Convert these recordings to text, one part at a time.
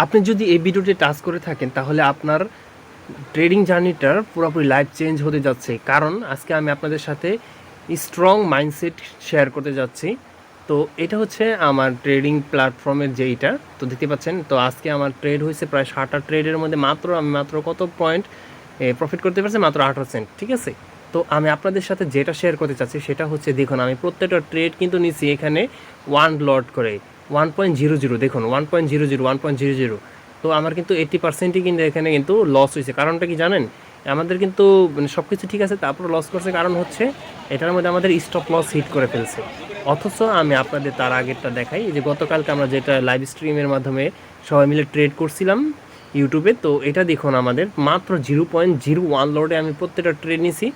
আপনি যদি এই ভিডিওটি টাচ করে থাকেন তাহলে আপনার ট্রেডিং জার্নিটার পুরোপুরি লাইফ চেঞ্জ হতে যাচ্ছে। কারণ আজকে আমি আপনাদের সাথে স্ট্রং মাইন্ডসেট শেয়ার করতে যাচ্ছি। তো এটা হচ্ছে আমার ট্রেডিং প্ল্যাটফর্মের যেইটা, তো দেখতে পাচ্ছেন। তো আজকে আমার ট্রেড হয়েছে প্রায় 60টা ট্রেডের মধ্যে আমি মাত্র কত পয়েন্ট প্রফিট করতে পারছি, মাত্র 18 সেন্ট। ঠিক আছে, তো আমি আপনাদের সাথে যেটা শেয়ার করতে চাচ্ছি সেটা হচ্ছে, দেখুন আমি প্রত্যেকটা ট্রেড কিন্তু নিচ্ছি এখানে 1 লট করে 1.00, দেখুন 1.00 1.00। তো আমার কিন্তু 80%ই কিন্তু এখানে কিন্তু লস হয়েছে। কারণটা কি জানেন? আমাদের কিন্তু মানে সব কিছু ঠিক আছে, তারপর লস করছে। কারণ হচ্ছে এটার মধ্যে আমাদের স্টপ লস হিট করে ফেলছে। অথচ আমি আপনাদের তার আগেরটা দেখাই, যে গতকালকে আমরা যেটা লাইভ স্ট্রিমের মাধ্যমে সবাই মিলে ট্রেড করছিলাম ইউটিউবে। তো এটা দেখুন আমাদের মাত্র 0.01 লটে আমি প্রত্যেকটা ট্রেড নিছি।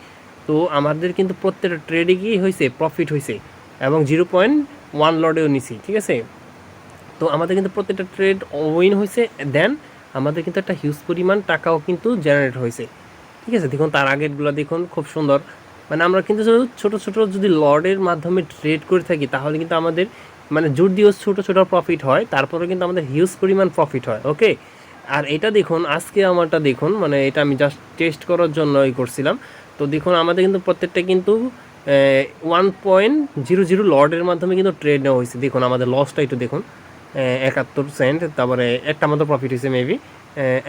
তো আমাদের কিন্তু প্রত্যেকটা ট্রেডে গিয়ে হয়েছে প্রফিট হয়েছে, এবং 0.1 লটেও নিছি। ঠিক আছে, তো আমাদের কিন্তু প্রত্যেকটা ট্রেড উইন হয়েছে। দেন আমাদের কিন্তু একটা হিউজ পরিমাণ টাকাও কিন্তু জেনারেট হয়েছে। ঠিক আছে, দেখুন তার আগেরগুলো দেখুন, খুব সুন্দর। মানে আমরা কিন্তু ছোটো ছোটো যদি লটের মাধ্যমে ট্রেড করে থাকি তাহলে কিন্তু আমাদের মানে জোর দিয়েও ছোটো ছোটো প্রফিট হয়, তারপরে কিন্তু আমাদের হিউজ পরিমাণ প্রফিট হয়। ওকে, আর এটা দেখুন আজকে আমারটা দেখুন, মানে এটা আমি জাস্ট টেস্ট করার জন্য করছিলাম। তো দেখুন আমাদের কিন্তু প্রত্যেকটা কিন্তু 1.00 লটের মাধ্যমে কিন্তু ট্রেড নেওয়া হয়েছে। দেখুন আমাদের লসটা একটু দেখুন, 71 সেন্ট, তারপরে একটা মতো প্রফিট হয়েছে মেবি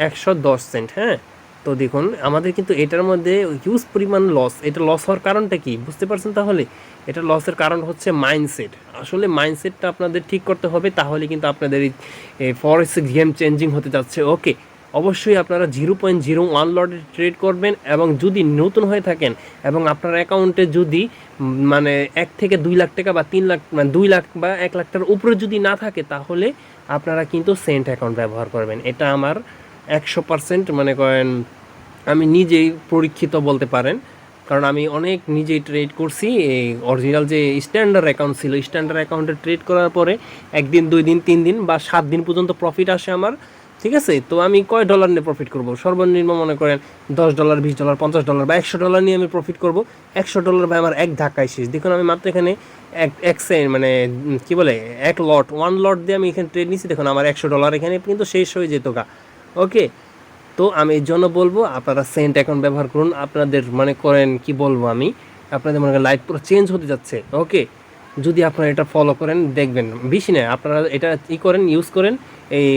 110 সেন্ট। হ্যাঁ, তো দেখুন আমাদের কিন্তু এটার মধ্যে হিউজ পরিমাণ লস। এটা লস হওয়ার কারণটা কি বুঝতে পারছেন? তাহলে এটা লসের কারণ হচ্ছে মাইন্ডসেট। আসলে মাইন্ডসেটটা আপনাদের ঠিক করতে হবে, তাহলে কিন্তু আপনাদের এই ফরেক্স গেম চেঞ্জিং হতে যাচ্ছে। ওকে, অবশ্যই আপনারা 0.01 লটে ট্রেড করবেন, এবং যদি নতুন হয়ে থাকেন এবং আপনার অ্যাকাউন্টে যদি মানে 1 থেকে 2 লাখ টাকা বা 3 লাখ, মানে 2 লাখ বা 1 লাখ টাকার উপরে যদি না থাকে, তাহলে আপনারা কিন্তু সেন্ট অ্যাকাউন্ট ব্যবহার করবেন। এটা আমার 100% মনে করেন আমি নিজেই পরীক্ষিত বলতে পারেন। কারণ আমি অনেক নিজেই ট্রেড করছি। এই অরিজিনাল যে স্ট্যান্ডার্ড অ্যাকাউন্ট ছিল, স্ট্যান্ডার্ড অ্যাকাউন্টে ট্রেড করার পরে 1 দিন 2 দিন 3 দিন বা 7 দিন পর্যন্ত প্রফিট আসে আমার। ঠিক আছে, তো আমি কয় ডলার নিয়ে প্রফিট করব? সর্বনিম্ন মনে করেন $10, $20, $50 বা $100 নিয়ে আমি প্রফিট করব। $100 ভাই আমার এক ধাক্কায় শেষ। দেখুন আমি মাত্র এখানে এক সেন্ট মানে কি বলে 1 লট দিয়ে আমি এখানে ট্রেড নিছি। দেখুন আমার $100 এখানে কিন্তু শেষ হয়ে যেত গা। ওকে, তো আমি এই জন্য বলবো আপনারা সেন্ট অ্যাকাউন্ট ব্যবহার করুন। আপনাদের মনে করেন কি বলবো আমি, আপনাদের মনে করেন লাইফ পুরো চেঞ্জ হতে যাচ্ছে। ওকে, যদি আপনারা এটা ফলো করেন দেখবেন, বেশি না আপনারা এটা করেন, ইউজ করেন এই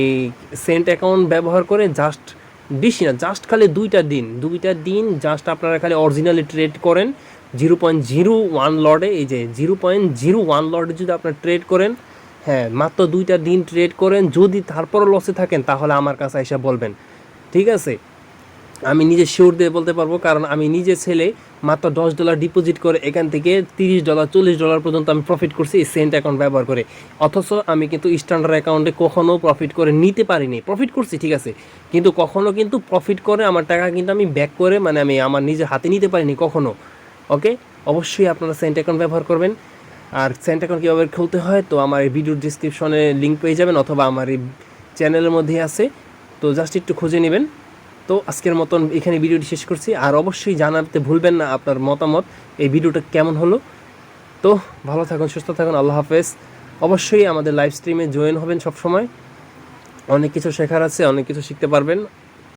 সেন্ট অ্যাকাউন্ট ব্যবহার করে। জাস্ট বেশি না, জাস্ট খালি 2টা দিন জাস্ট আপনারা খালি অরিজিনালি ট্রেড করেন 0.01 লটে। এই যে 0.01 লটে যদি আপনারা ট্রেড করেন, হ্যাঁ মাত্র 2টা দিন ট্রেড করেন, যদি তারপরও লসে থাকেন তাহলে আমার কাছে এসে বলবেন। ঠিক আছে, আমি নিজে শিওর দিয়ে বলতে পারবো, কারণ আমি নিজে ছেলে মাত্র $10 ডিপোজিট করে এখান থেকে $30 $40 পর্যন্ত আমি প্রফিট করছি এই সেন্ট অ্যাকাউন্ট ব্যবহার করে। অথচ আমি কিন্তু স্ট্যান্ডার্ড অ্যাকাউন্টে কখনও প্রফিট করে নিতে পারিনি। প্রফিট করছি ঠিক আছে, কিন্তু কখনও কিন্তু প্রফিট করে আমার টাকা কিন্তু আমি ব্যাক করে মানে আমি আমার নিজের হাতে নিতে পারিনি কখনও। ওকে, অবশ্যই আপনারা সেন্ট অ্যাকাউন্ট ব্যবহার করবেন। আর সেন্ট অ্যাকাউন্ট কীভাবে খুলতে হয় তো আমার এই ভিডিওর ডিসক্রিপশনে লিঙ্ক পেয়ে যাবেন, অথবা আমার এই চ্যানেলের মধ্যেই আছে, তো জাস্ট একটু খুঁজে নেবেন। তো আজকের মতন এখানে ভিডিওটি শেষ করছি। আর অবশ্যই জানাতে ভুলবেন না আপনার মতামত, এই ভিডিওটা কেমন হলো। তো ভালো থাকুন, সুস্থ থাকুন, আল্লাহ হাফেজ। অবশ্যই আমাদের লাইভ স্ট্রিমে জয়েন হবেন সব সময়। অনেক কিছু শেখার আছে, অনেক কিছু শিখতে পারবেন।